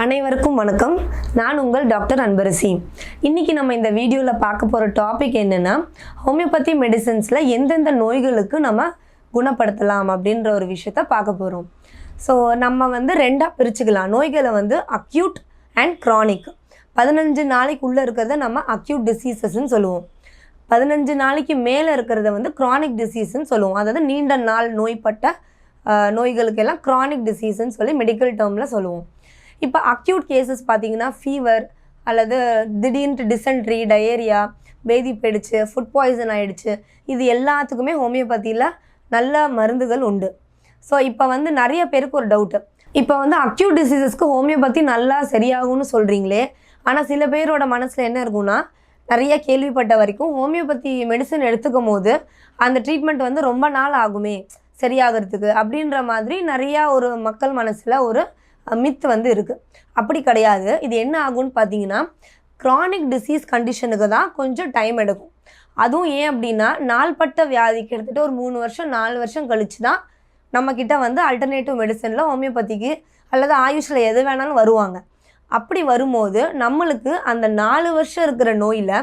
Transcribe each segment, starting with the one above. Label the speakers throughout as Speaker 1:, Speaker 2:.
Speaker 1: அனைவருக்கும் வணக்கம். நான் உங்கள் டாக்டர் அன்பரசி. இன்னைக்கு நம்ம இந்த வீடியோவில் பார்க்க போகிற டாபிக் என்னென்னா, ஹோமியோபதி மெடிசன்ஸில் எந்தெந்த நோய்களுக்கு நம்ம குணப்படுத்தலாம் அப்படின்ற ஒரு விஷயத்த பார்க்க போகிறோம். ஸோ நம்ம ரெண்டாக பிரிச்சுக்கலாம். நோய்களை அக்யூட் அண்ட் க்ரானிக். 15 நாளைக்குள்ளே இருக்கிறத நம்ம அக்யூட் டிசீசஸ்ன்னு சொல்லுவோம். 15 நாளைக்கு மேலே இருக்கிறத க்ரானிக் டிசீஸ்ன்னு சொல்லுவோம். அதாவது நீண்ட நாள் நோய்பட்ட நோய்களுக்கெல்லாம் க்ரானிக் டிசீஸ்ன்னு சொல்லி மெடிக்கல் டேர்மில் சொல்லுவோம். இப்போ அக்யூட் கேசஸ் பார்த்திங்கன்னா ஃபீவர் அல்லது திடீர்னு டிசென்ட்ரி, டயேரியா, பேதி போயிடுச்சு, ஃபுட் பாய்சன் ஆகிடுச்சு, இது எல்லாத்துக்குமே ஹோமியோபதியில் நல்ல மருந்துகள் உண்டு. ஸோ இப்போ நிறைய பேருக்கு ஒரு டவுட்டு, இப்போ அக்யூட் டிசீசஸ்க்கு ஹோமியோபதி நல்லா சரியாகும்னு சொல்கிறீங்களே, ஆனால் சில பேரோட மனசில் என்ன இருக்குன்னா, நிறைய கேள்விப்பட்ட வரைக்கும் ஹோமியோபதி மெடிசன் எடுத்துக்கும் போது அந்த ட்ரீட்மெண்ட் ரொம்ப நாள் ஆகுமே சரியாகிறதுக்கு அப்படின்ற மாதிரி நிறையா ஒரு மக்கள் மனசில் ஒரு மித் இருக்குது. அப்படி கிடையாது. இது என்ன ஆகும்னு பார்த்தீங்கன்னா, க்ரானிக் டிசீஸ் கண்டிஷனுக்கு தான் கொஞ்சம் டைம் எடுக்கும். அதுவும் ஏன் அப்படின்னா, நாள்பட்ட வியாதி கிட்டத்தட்ட ஒரு 3 வருஷம் 4 வருஷம் கழித்து தான் நம்மக்கிட்ட அல்டர்னேட்டிவ் மெடிசனில் ஹோமியோபதிக்கு அல்லது ஆயுஷில் எது வேணாலும் வருவாங்க. அப்படி வரும்போது நம்மளுக்கு அந்த 4 வருஷம் இருக்கிற நோயில்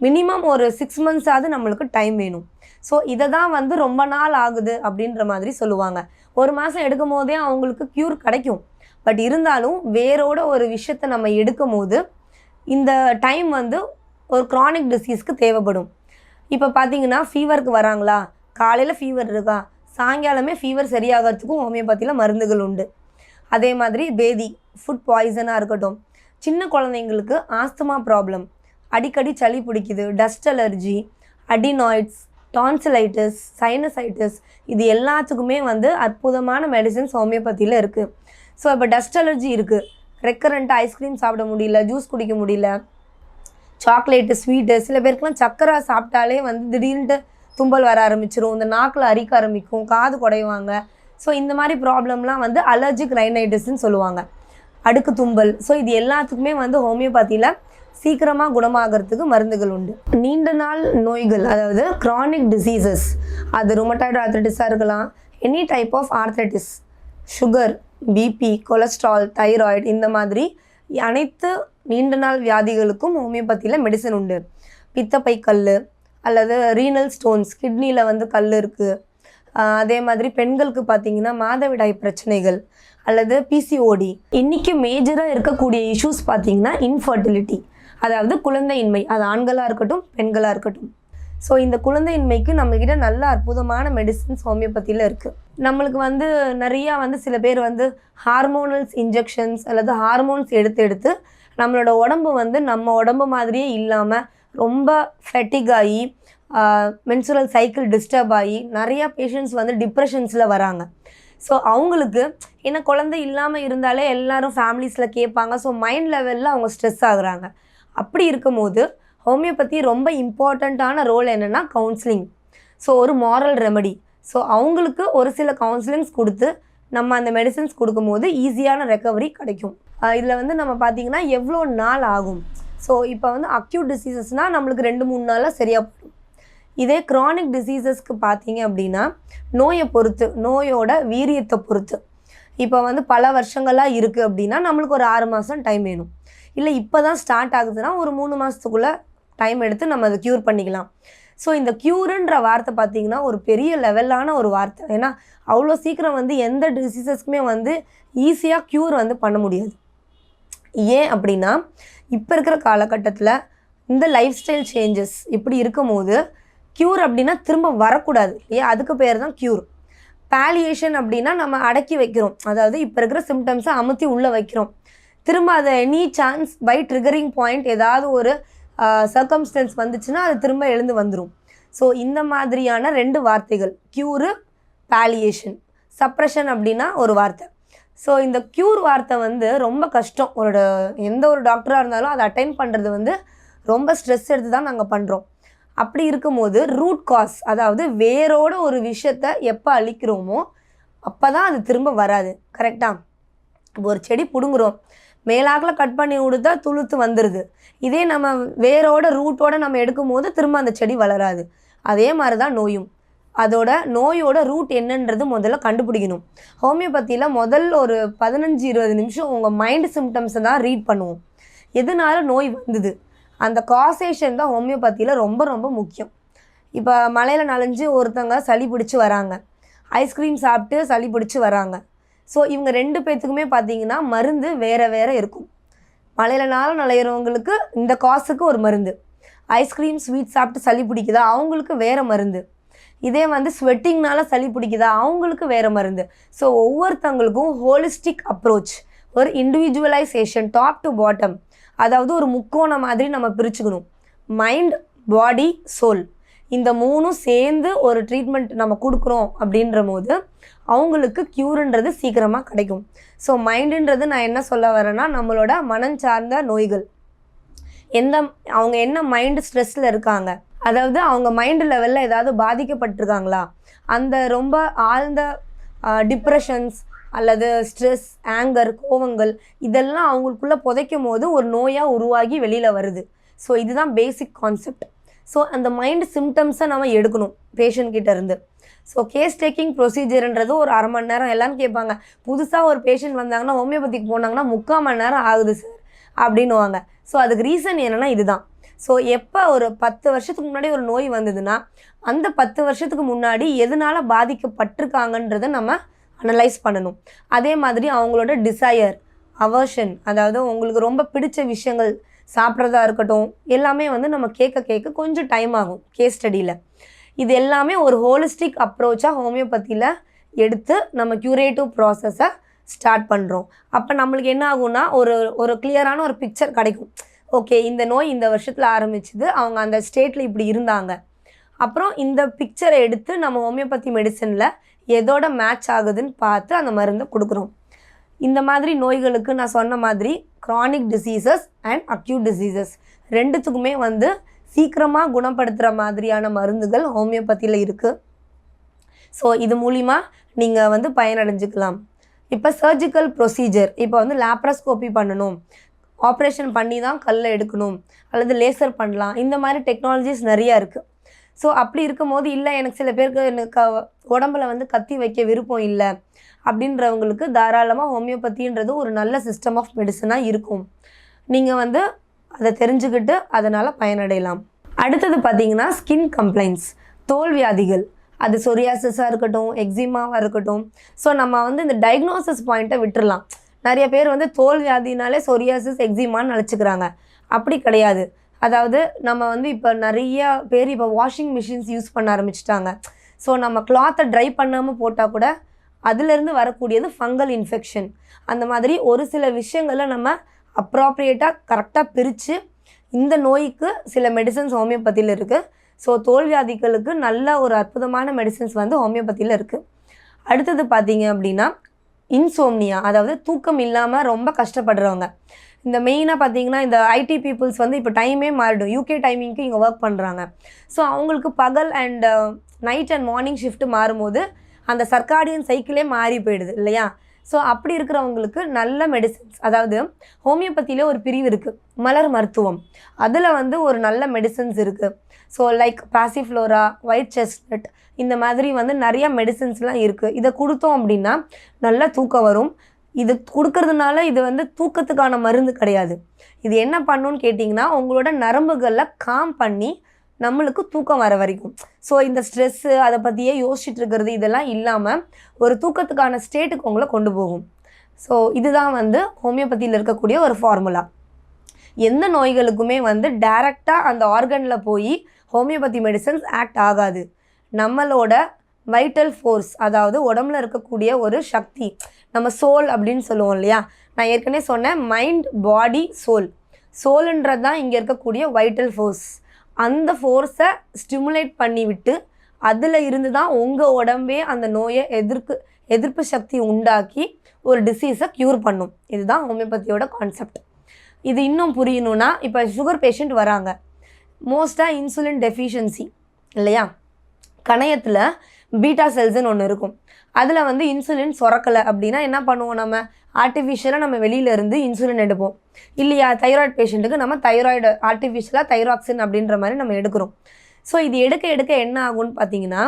Speaker 1: மினிமம் ஒரு 6 மந்த்ஸாவது நம்மளுக்கு டைம் வேணும். ஸோ இதை தான் ரொம்ப நாள் ஆகுது அப்படின்ற மாதிரி சொல்லுவாங்க. 1 மாதம் எடுக்கும் போதே அவங்களுக்கு க்யூர் கிடைக்கும். பட் இருந்தாலும் வேரோட ஒரு விஷயத்தை நம்ம எடுக்கும் போது இந்த டைம் ஒரு க்ரானிக் டிசீஸ்க்கு தேவைப்படும். இப்போ பார்த்தீங்கன்னா ஃபீவருக்கு வராங்களா, காலையில் ஃபீவர் இருக்கா, சாயங்காலமே ஃபீவர் சரியாகிறதுக்கும் ஹோமியோபதியில் மருந்துகள் உண்டு. அதே மாதிரி பேதி, ஃபுட் பாய்சனாக இருக்கட்டும், சின்ன குழந்தைங்களுக்கு ஆஸ்துமா ப்ராப்ளம், அடிக்கடி சளி பிடிக்குது, dust allergy, adenoids, tonsillitis, sinusitis, இது எல்லாத்துக்குமே அற்புதமான மெடிசின்ஸ் ஹோமியோபதியில் இருக்குது. ஸோ இப்போ டஸ்ட் அலர்ஜி இருக்குது, ரெக்கரண்ட்டாக ஐஸ்கிரீம் சாப்பிட முடியல, ஜூஸ் குடிக்க முடியல, சாக்லேட்டு, ஸ்வீட்டு, சில பேருக்குலாம் சக்கரை சாப்பிட்டாலே திடீர்னுட்டு தும்பல் வர ஆரம்பிச்சிரும், இந்த நாக்கில் அரிக்க ஆரம்பிக்கும், காது குடைவாங்க. ஸோ இந்த மாதிரி ப்ராப்ளம்லாம் அலர்ஜிக் ரைனைட்டிஸ்ன்னு சொல்லுவாங்க, அடுக்கு தும்பல். ஸோ இது எல்லாத்துக்குமே ஹோமியோபதியில் சீக்கிரமாக குணமாகிறதுக்கு மருந்துகள் உண்டு. நீண்ட நாள் நோய்கள், அதாவது க்ரானிக் டிசீசஸ், அது ருமட்டாய்டு ஆர்த்ரைட்டிஸாக இருக்கலாம், any type of arthritis, sugar, BP, cholesterol, thyroid, இந்த மாதிரி அனைத்து நீண்ட நாள் வியாதிகளுக்கும் ஹோமியோபதியில் மெடிசன் உண்டு. பித்தப்பை கல் அல்லது ரீனல் ஸ்டோன்ஸ், கிட்னியில் கல் இருக்குது. அதே மாதிரி பெண்களுக்கு பார்த்திங்கன்னா மாதவிடாய் பிரச்சனைகள் அல்லது பிசிஓடி. இன்றைக்கி மேஜராக இருக்கக்கூடிய இஷ்யூஸ் பார்த்திங்கன்னா இன்ஃபர்டிலிட்டி, அதாவது குழந்தையின்மை, அது ஆண்களாக இருக்கட்டும் பெண்களாக இருக்கட்டும். ஸோ இந்த குழந்தையின்மைக்கு நம்மக்கிட்ட நல்ல அற்புதமான மெடிசின்ஸ் ஹோமியோபதியில் இருக்குது. நம்மளுக்கு நிறையா சில பேர் ஹார்மோனல்ஸ் இன்ஜெக்ஷன்ஸ் அல்லது ஹார்மோன்ஸ் எடுத்து நம்மளோட உடம்பு நம்ம உடம்பு மாதிரியே இல்லாமல் ரொம்ப ஃபெட்டிக் ஆகி மென்சுரல் சைக்கிள் டிஸ்டர்ப் ஆகி நிறையா பேஷண்ட்ஸ் டிப்ரெஷன்ஸில் வராங்க. ஸோ அவங்களுக்கு ஏன்னா குழந்தை இல்லாமல் இருந்தாலே எல்லோரும் ஃபேமிலிஸில் கேட்பாங்க. ஸோ மைண்ட் லெவலில் அவங்க ஸ்ட்ரெஸ் ஆகுறாங்க. அப்படி இருக்கும்போது ஹோமியோபதி ரொம்ப இம்பார்ட்டண்ட்டான ரோல் என்னென்னா கவுன்சிலிங். ஸோ ஒரு மாரல் ரெமெடி. ஸோ அவங்களுக்கு ஒரு சில கவுன்சிலிங்ஸ் கொடுத்து நம்ம அந்த மெடிசன்ஸ் கொடுக்கும்போது ஈஸியான ரெக்கவரி கிடைக்கும். இதில் நம்ம பார்த்திங்கன்னா எவ்வளோ நாள் ஆகும். ஸோ இப்போ அக்யூட் டிசீசஸ்னால் நம்மளுக்கு 2-3 நாளில் சரியாக போடும். இதே க்ரானிக் டிசீசஸ்க்கு பார்த்தீங்க அப்படின்னா நோயை பொறுத்து, நோயோட வீரியத்தை பொறுத்து, இப்போ பல வருஷங்களாக இருக்குது அப்படின்னா நம்மளுக்கு ஒரு 6 மாதம் டைம் வேணும். இல்லை இப்போ தான் ஸ்டார்ட் ஆகுதுன்னா ஒரு 3 மாதத்துக்குள்ளே டைம் எடுத்து நம்ம அதை க்யூர் பண்ணிக்கலாம். ஸோ இந்த க்யூருன்ற வார்த்தை பார்த்திங்கன்னா ஒரு பெரிய லெவலான ஒரு வார்த்தை. ஏன்னா அவ்வளோ சீக்கிரம் எந்த டிசீசஸ்க்குமே ஈஸியாக க்யூர் பண்ண முடியாது. ஏன் அப்படின்னா இப்போ இருக்கிற காலகட்டத்தில் இந்த லைஃப் ஸ்டைல் சேஞ்சஸ் இப்படி இருக்கும் போது க்யூர் அப்படின்னா திரும்ப வரக்கூடாது இல்லையா, அதுக்கு பேர் தான் க்யூர். பாலியேஷன் அப்படின்னா நம்ம அடக்கி வைக்கிறோம், அதாவது இப்போ இருக்கிற சிம்டம்ஸை அமுத்தி உள்ளே வைக்கிறோம். திரும்ப அதை any chance by triggering point ஏதாவது ஒரு சர்க்கம்ஸ்டன்ஸ் வந்துச்சுன்னா அது திரும்ப எழுந்து வந்துடும். ஸோ இந்த மாதிரியான 2 வார்த்தைகள், க்யூரு, பாலியேஷன். சப்ரெஷன் அப்படின்னா ஒரு வார்த்தை. ஸோ இந்த க்யூர் வார்த்தை ரொம்ப கஷ்டம். எந்த ஒரு டாக்டராக இருந்தாலும் அதை அட்டைன் பண்ணுறது ரொம்ப ஸ்ட்ரெஸ் எடுத்து தான் நாங்கள் பண்ணுறோம். அப்படி இருக்கும்போது ரூட் காஸ், அதாவது வேரோட ஒரு விஷயத்தை எப்போ அழிக்கிறோமோ அப்போ தான் அது திரும்ப வராது. கரெக்டாக? ஒரு செடி பிடுங்குறோம், மேலாக்கில் கட் பண்ணி கொடுத்தா துளுத்து வந்துடுது. இதே நம்ம வேரோட ரூட்டோடு நம்ம எடுக்கும் போது திரும்ப அந்த செடி வளராது. அதே மாதிரி தான் நோயும். அதோட நோயோட ரூட் என்னன்றது முதல்ல கண்டுபிடிக்கணும். ஹோமியோபதியில் முதல் ஒரு 15-20 நிமிஷம் உங்கள் மைண்ட் சிம்டம்ஸை தான் ரீட் பண்ணுவோம். எதனால நோய் வந்தது, அந்த காசேஷன் தான் ஹோமியோபதியில் ரொம்ப ரொம்ப முக்கியம். இப்போ மழையில் நனைஞ்சு ஒருத்தங்க சளி பிடிச்சி வராங்க, ஐஸ்கிரீம் சாப்பிட்டு சளி பிடிச்சி வராங்க. ஸோ இவங்க 2 பேர்த்துக்குமே பார்த்தீங்கன்னா மருந்து வேறு வேறு இருக்கும். மழையிலனால நனைகிறவங்களுக்கு இந்த காசுக்கு ஒரு மருந்து, ஐஸ்கிரீம் ஸ்வீட் சாப்பிட்டு சளி பிடிக்குதா அவங்களுக்கு வேறு மருந்து, இதே வந்து ஸ்வெட்டிங்னால சளி பிடிக்குதா அவங்களுக்கு வேறு மருந்து. ஸோ ஒவ்வொருத்தவங்களுக்கும் ஹோலிஸ்டிக் அப்ரோச், ஒரு இண்டிவிஜுவலைசேஷன் டாப் டு பாட்டம், அதாவது ஒரு முக்கோணம் மாதிரி நம்ம பிரிச்சுக்கணும். மைண்ட், பாடி, சோல், இந்த 3ம் சேர்ந்து ஒரு ட்ரீட்மெண்ட் நம்ம கொடுக்குறோம் அப்படின்ற போது அவங்களுக்கு க்யூர்ன்றது சீக்கிரமாக கிடைக்கும். ஸோ மைண்டுன்றது நான் என்ன சொல்ல வரேன்னா நம்மளோட மனம் சார்ந்த நோய்கள், அவங்க என்ன மைண்டு ஸ்ட்ரெஸ்ஸில் இருக்காங்க, அதாவது அவங்க மைண்டு லெவலில் ஏதாவது பாதிக்கப்பட்டிருக்காங்களா, அந்த ரொம்ப ஆழ்ந்த டிப்ரெஷன்ஸ் அல்லது ஸ்ட்ரெஸ், ஆங்கர், கோவங்கள் இதெல்லாம் அவங்களுக்குள்ளே புதைக்கும் போது ஒரு நோயாக உருவாகி வெளியில் வருது. ஸோ இதுதான் பேசிக் கான்செப்ட். ஸோ அந்த மைண்டு சிம்டம்ஸை நம்ம எடுக்கணும் பேஷண்ட் கிட்ட இருந்து. ஸோ கேஸ் டேக்கிங் ப்ரொசீஜர்ன்றது ஒரு 1/2 மணி நேரம். எல்லாம் கேட்பாங்க, புதுசாக ஒரு பேஷண்ட் வந்தாங்கன்னா ஹோமியோபதிக்கு போனாங்கன்னா 3/4 மணி நேரம் ஆகுது சார் அப்படின்னுவாங்க. ஸோ அதுக்கு ரீசன் என்னென்னா இதுதான். ஸோ எப்போ ஒரு 10 வருஷத்துக்கு முன்னாடி ஒரு நோய் வந்ததுன்னா அந்த 10 வருஷத்துக்கு முன்னாடி எதனால் பாதிக்கப்பட்டிருக்காங்கன்றதை நம்ம அனலைஸ் பண்ணணும். அதே மாதிரி அவங்களோட டிசையர், அவர்ஷன், அதாவது உங்களுக்கு ரொம்ப பிடிச்ச விஷயங்கள் சாப்பிட்றதா இருக்கட்டும், எல்லாமே வந்து நம்ம கேட்க கொஞ்சம் டைம் ஆகும் கேஸ் ஸ்டடியில். இது எல்லாமே ஒரு ஹோலிஸ்டிக் அப்ரோச்சாக ஹோமியோபதியில் எடுத்து நம்ம க்யூரேட்டிவ் ப்ராசஸை ஸ்டார்ட் பண்ணுறோம். அப்போ நம்மளுக்கு என்ன ஆகும்னா ஒரு கிளியரான ஒரு பிக்சர் கிடைக்கும். ஓகே, இந்த நோய் இந்த வருஷத்தில் ஆரம்பிச்சுது, அவங்க அந்த ஸ்டேட்டில் இப்படி இருந்தாங்க. அப்புறம் இந்த பிக்சரை எடுத்து நம்ம ஹோமியோபதி மெடிசனில் எதோட மேட்ச் ஆகுதுன்னு பார்த்து அந்த மருந்தை கொடுக்குறோம். இந்த மாதிரி நோய்களுக்கு நான் சொன்ன மாதிரி chronic diseases and acute diseases ரெண்டுத்துக்குமே வந்து சீக்கிரமாக குணப்படுத்துகிற மாதிரியான மருந்துகள் ஹோமியோபதியில் இருக்குது. ஸோ இது மூலிமா நீங்கள் வந்து பயனடைஞ்சிக்கலாம். இப்போ சர்ஜிக்கல் ப்ரொசீஜர், இப்போ வந்து லேப்ராஸ்கோபி பண்ணணும், ஆப்ரேஷன் பண்ணி தான் கல்லை எடுக்கணும், அல்லது லேசர் பண்ணலாம், இந்த மாதிரி டெக்னாலஜிஸ் நிறையா இருக்குது. ஸோ அப்படி இருக்கும்போது இல்லை எனக்கு சில பேருக்கு எனக்கு உடம்புல வந்து கத்தி வைக்க விருப்பம் இல்லை அப்படின்றவங்களுக்கு தாராளமாக ஹோமியோபதின்றது ஒரு நல்ல சிஸ்டம் ஆஃப் மெடிசனாக இருக்கும். நீங்கள் வந்து அதை தெரிஞ்சுக்கிட்டு அதனால் பயனடையலாம். அடுத்தது பார்த்திங்கன்னா ஸ்கின் கம்ப்ளைண்ட்ஸ், தோல் வியாதிகள், அது சொரியாசிஸாக இருக்கட்டும், எக்ஸிமாவாக இருக்கட்டும். ஸோ நம்ம வந்து இந்த டயக்னோசிஸ் பாயிண்ட்டை விட்டுடலாம். நிறைய பேர் வந்து தோல் வியாதினாலே சொரியாசிஸ், எக்ஸிமான்னு நினச்சிக்கிறாங்க. அப்படி கிடையாது. அதாவது நம்ம வந்து இப்போ நிறைய பேர் இப்போ வாஷிங் மிஷின்ஸ் யூஸ் பண்ண ஆரம்பிச்சிட்டாங்க. ஸோ நம்ம கிளாத்தை ட்ரை பண்ணாமல் போட்டால் கூட அதுலேருந்து வரக்கூடியது ஃபங்கல் இன்ஃபெக்ஷன். அந்த மாதிரி ஒரு சில விஷயங்களை நம்ம அப்ராப்ரியேட்டாக கரெக்டாக பிரித்து இந்த நோய்க்கு சில மெடிசன்ஸ் ஹோமியோபதியில் இருக்குது. ஸோ தோல்வியாதிகளுக்கு நல்ல ஒரு அற்புதமான மெடிசன்ஸ் வந்து ஹோமியோபதியில் இருக்குது. அடுத்தது பார்த்தீங்க அப்படின்னா இன்சோம்னியா, அதாவது தூக்கம் இல்லாமல் ரொம்ப கஷ்டப்படுறவங்க. இந்த மெயினாக பார்த்தீங்கன்னா இந்த ஐடி பீப்புள்ஸ் வந்து இப்போ டைமே மாறிடும், யூகே டைமிங்க்கு இங்கே ஒர்க் பண்ணுறாங்க. ஸோ அவங்களுக்கு பகல் and night and morning shift மாறும்போது அந்த சர்க்காடியன் சைக்கிளே மாறி போயிடுது இல்லையா. ஸோ அப்படி இருக்கிறவங்களுக்கு நல்ல மெடிசன்ஸ், அதாவது ஹோமியோபதியில் ஒரு பிரிவு இருக்குது மலர் மருத்துவம், அதில் வந்து ஒரு நல்ல மெடிசன்ஸ் இருக்குது. ஸோ லைக் பாசிஃப்ளோரா, ஒயிட் செஸ்ட்நட், இந்த மாதிரி வந்து நிறையா மெடிசன்ஸ்லாம் இருக்குது. இதை கொடுத்தோம் அப்படின்னா நல்லா தூக்கம் வரும். இது கொடுக்கறதுனால இது வந்து தூக்கத்துக்கான மருந்து கிடையாது. இது என்ன பண்ணுன்னு கேட்டிங்கன்னா உங்களோட நரம்புகளில் காம் பண்ணி நம்மளுக்கு தூக்கம் வர வரைக்கும். ஸோ இந்த ஸ்ட்ரெஸ்ஸு அதை பற்றியே யோசிச்சுட்டு இருக்கிறது இதெல்லாம் இல்லாமல் ஒரு தூக்கத்துக்கான ஸ்டேட்டுக்கு உங்களை கொண்டு போகும். ஸோ இதுதான் வந்து ஹோமியோபதியில் இருக்கக்கூடிய ஒரு ஃபார்முலா. எந்த நோய்களுக்குமே வந்து டைரெக்டாக அந்த ஆர்கனில் போய் ஹோமியோபதி மெடிசன்ஸ் ஆக்ட் ஆகாது. நம்மளோட வைட்டல் ஃபோர்ஸ், அதாவது உடம்புல இருக்கக்கூடிய ஒரு சக்தி, நம்ம சோல் அப்படின்னு சொல்லுவோம் இல்லையா. நான் ஏற்கனவே சொன்னேன் மைண்ட், பாடி, சோலுன்றது தான் இங்கே இருக்கக்கூடிய வைட்டல் ஃபோர்ஸ். அந்த ஃபோர்ஸை ஸ்டிமுலேட் பண்ணிவிட்டு அதில் இருந்து தான் உங்கள் உடம்பே அந்த நோயை எதிர்ப்பு சக்தி உண்டாக்கி ஒரு டிசீஸை க்யூர் பண்ணும். இதுதான் ஹோமியோபதியோட கான்செப்ட். இது இன்னும் புரியணுன்னா இப்போ சுகர் பேஷண்ட் வராங்க, மோஸ்ட்டாக இன்சுலின் டெஃபிஷியன்சி இல்லையா. கணையத்தில் பீட்டா செல்ஸ்ன்னு ஒன்று இருக்கும். அதில் வந்து இன்சுலின் சுரக்கலை அப்படின்னா என்ன பண்ணுவோம், நம்ம ஆர்டிஃபிஷியலாக நம்ம வெளியிலேருந்து இன்சுலின் எடுப்போம் இல்லையா. தைராய்டு பேஷண்ட்டுக்கு நம்ம தைராய்டு ஆர்டிஃபிஷியலாக தைராக்சின் அப்படின்ற மாதிரி நம்ம எடுக்கிறோம். ஸோ இது எடுக்க என்ன ஆகும்னு பார்த்தீங்கன்னா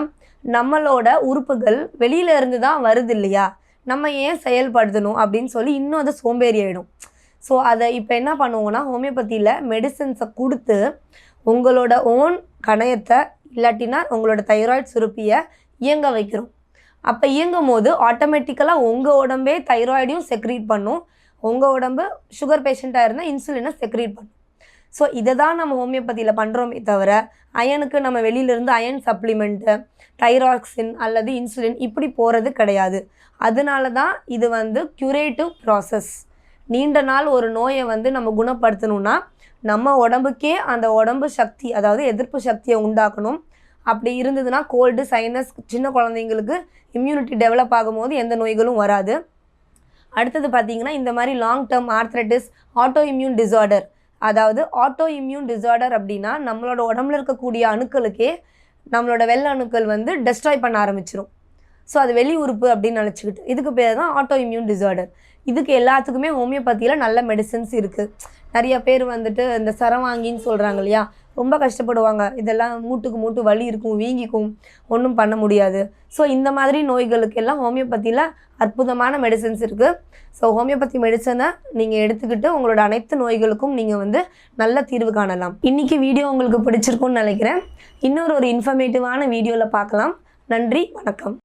Speaker 1: நம்மளோட உறுப்புகள் வெளியில இருந்து தான் வருது இல்லையா, நம்ம ஏன் செயல்படுத்தணும் அப்படின்னு சொல்லி இன்னும் அது சோம்பேறி ஆகிடும். ஸோ அதை இப்போ என்ன பண்ணுவோன்னா, ஹோமியோபதியில் மெடிசன்ஸை கொடுத்து உங்களோட ஓன் கணையத்தை இல்லாட்டினா உங்களோட தைராய்டு சுரப்பியை இயங்க வைக்கிறோம். அப்போ இயங்கும் போது ஆட்டோமேட்டிக்கலாக உங்கள் உடம்பே தைராய்டையும் செக்ரீட் பண்ணும், உங்கள் உடம்பு சுகர் பேஷண்ட்டாக இருந்தால் இன்சுலினை செக்ரீட் பண்ணும். ஸோ இதை தான் நம்ம ஹோமியோபதியில் பண்ணுறோமே தவிர, அயனுக்கு நம்ம வெளியிலேருந்து அயன் சப்ளிமெண்ட்டு, தைராக்சின் அல்லது இன்சுலின் இப்படி போகிறது கிடையாது. அதனால தான் இது க்யூரேட்டிவ் ப்ராசஸ். நீண்ட நாள் ஒரு நோயை நம்ம குணப்படுத்தணும்னா நம்ம உடம்புக்கே அந்த உடம்பு சக்தி, அதாவது எதிர்ப்பு சக்தியை உண்டாக்கணும். அப்படி இருந்ததுன்னா கோல்டு, சைனஸ், சின்ன குழந்தைங்களுக்கு இம்யூனிட்டி டெவலப் ஆகும்போது எந்த நோய்களும் வராது. அடுத்தது பார்த்திங்கன்னா, இந்த மாதிரி long term arthritis, auto immune disorder. அதாவது ஆட்டோ இம்யூன் டிஸார்டர் அப்படின்னா நம்மளோட உடம்புல இருக்கக்கூடிய அணுக்களுக்கே நம்மளோட வெள்ளை அணுக்கள் டெஸ்ட்ராய் பண்ண ஆரம்பிச்சிடும். ஸோ அது வெளி உறுப்பு அப்படின்னு நினச்சிக்கிட்டு, இதுக்கு பேர் தான் ஆட்டோ இம்யூன் டிஸார்டர். இதுக்கு எல்லாத்துக்குமே ஹோமியோபதியில் நல்ல மெடிசன்ஸ் இருக்குது. நிறைய பேர் இந்த சரவாங்கின்னு சொல்கிறாங்க இல்லையா, ரொம்ப கஷ்டப்படுவாங்க. இதெல்லாம் மூட்டுக்கு மூட்டு வலி இருக்கும், வீங்கிக்கும், ஒன்றும் பண்ண முடியாது. ஸோ இந்த மாதிரி நோய்களுக்கு எல்லாம் ஹோமியோபதியில் அற்புதமான மெடிசன்ஸ் இருக்குது. ஸோ ஹோமியோபதி மெடிசனை நீங்கள் எடுத்துக்கிட்டு உங்களோட அனைத்து நோய்களுக்கும் நீங்கள் நல்ல தீர்வு காணலாம். இன்றைக்கி வீடியோ உங்களுக்கு பிடிச்சிருக்குன்னு நினைக்கிறேன். இன்னொரு இன்ஃபர்மேட்டிவான வீடியோவில் பார்க்கலாம். நன்றி, வணக்கம்.